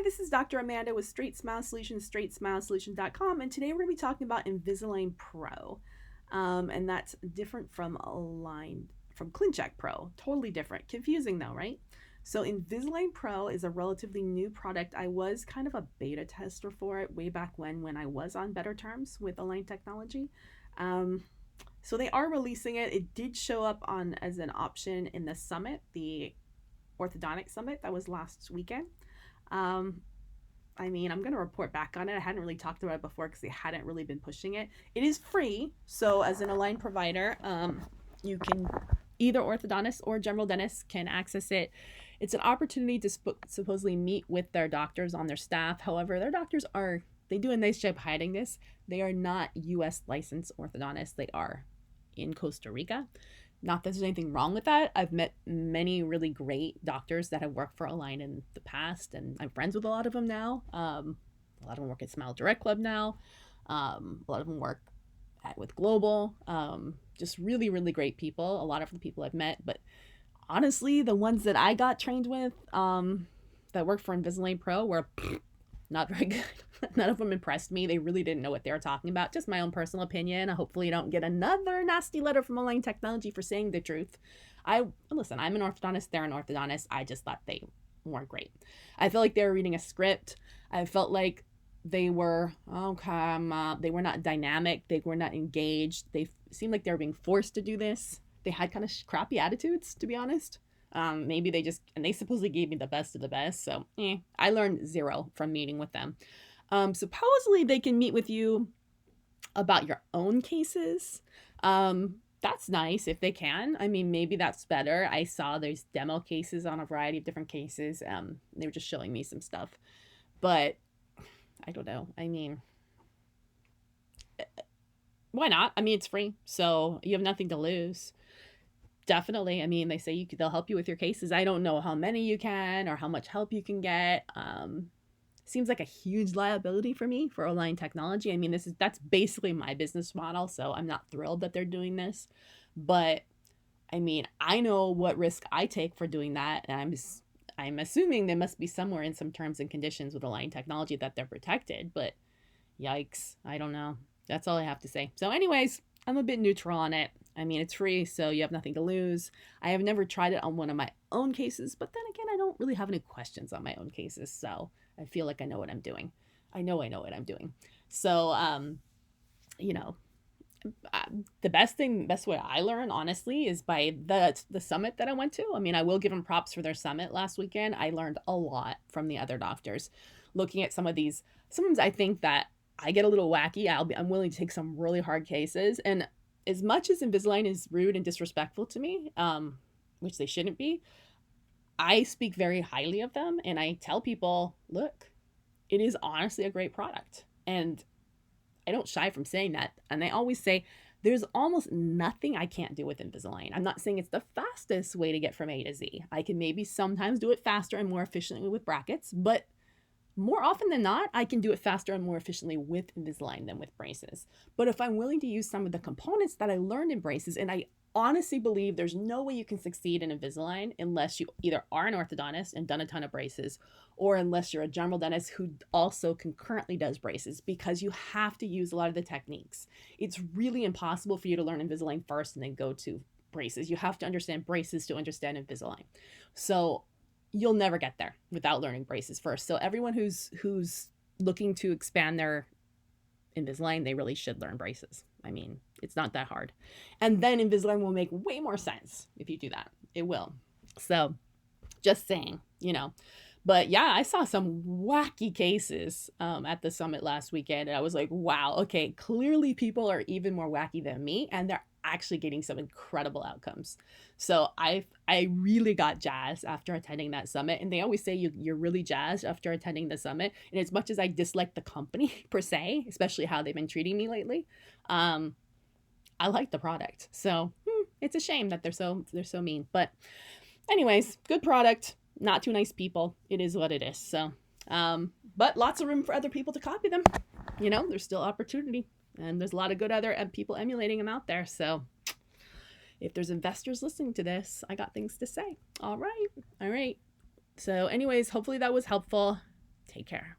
Hi, this is Dr. Amanda with StraightSmile Solutions, StraightSmileSolutions.com, and today we're going to be talking about Invisalign Pro, and that's different from ClinCheck Pro. Totally different. Confusing though, right? So Invisalign Pro is a relatively new product. I was kind of a beta tester for it way back when I was on better terms with Align Technology. So they are releasing it. It did show up on as an option in the summit, the orthodontic summit that was last weekend. I'm going to report back on it. I hadn't really talked about it before because they hadn't really been pushing it. It is free, so as an Align provider, you can either orthodontist or general dentist can access it. It's an opportunity to supposedly meet with their doctors on their staff. However, their doctors they do a nice job hiding this. They are not U.S. licensed orthodontists. They are in Costa Rica. Not that there's anything wrong with that. I've met many really great doctors that have worked for Align in the past, and I'm friends with a lot of them now. A lot of them work at Smile Direct Club now. A lot of them work with Global. Just really, really great people. A lot of the people I've met. But honestly, the ones that I got trained with that worked for Invisalign Pro were not very good. None of them impressed me. They really didn't know what they were talking about. Just my own personal opinion. Hopefully you don't get another nasty letter from Align Technology for saying the truth. Listen, I'm an orthodontist. They're an orthodontist. I just thought they weren't great. I felt like they were reading a script. I felt like they were, they were not dynamic. They were not engaged. They seemed like they were being forced to do this. They had kind of crappy attitudes, to be honest. Maybe they supposedly gave me the best of the best. So I learned zero from meeting with them. Supposedly they can meet with you about your own cases. That's nice if they can. Maybe that's better. I saw there's demo cases on a variety of different cases. They were just showing me some stuff, but I don't know. Why not? It's free, so you have nothing to lose. Definitely. They say they'll help you with your cases. I don't know how many you can or how much help you can get. Seems like a huge liability for me for Align Technology. That's basically my business model, so I'm not thrilled that they're doing this. But I know what risk I take for doing that, and I'm assuming there must be somewhere in some terms and conditions with Align Technology that they're protected. But yikes, I don't know. That's all I have to say. So anyways, I'm a bit neutral on it. It's free, so you have nothing to lose. I have never tried it on one of my own cases, but then again, I don't really have any questions on my own cases, so I feel like I know what I'm doing. I know what I'm doing. So, the best way I learn, honestly, is by the summit that I went to. I will give them props for their summit last weekend. I learned a lot from the other doctors. Looking at sometimes I think that I get a little wacky. I'm willing to take some really hard cases, and as much as Invisalign is rude and disrespectful to me, which they shouldn't be, I speak very highly of them, and I tell people, look, it is honestly a great product. And I don't shy from saying that. And I always say, there's almost nothing I can't do with Invisalign. I'm not saying it's the fastest way to get from A to Z. I can maybe sometimes do it faster and more efficiently with brackets, but more often than not, I can do it faster and more efficiently with Invisalign than with braces. But if I'm willing to use some of the components that I learned in braces, and I honestly believe there's no way you can succeed in Invisalign unless you either are an orthodontist and done a ton of braces, or unless you're a general dentist who also concurrently does braces, because you have to use a lot of the techniques. It's really impossible for you to learn Invisalign first and then go to braces. You have to understand braces to understand Invisalign. So you'll never get there without learning braces first. So everyone who's looking to expand their Invisalign, they really should learn braces. It's not that hard. And then Invisalign will make way more sense if you do that. It will. So just saying, But yeah, I saw some wacky cases at the summit last weekend. And I was like, wow, okay, clearly people are even more wacky than me, and they're actually getting some incredible outcomes. So I really got jazzed after attending that summit. And they always say you're really jazzed after attending the summit. And as much as I dislike the company per se, especially how they've been treating me lately, I like the product. So it's a shame that they're so mean. But anyways, good product. Not too nice people. It is what it is. So, but lots of room for other people to copy them. There's still opportunity, and there's a lot of good other people emulating them out there. So if there's investors listening to this, I got things to say. All right. So anyways, hopefully that was helpful. Take care.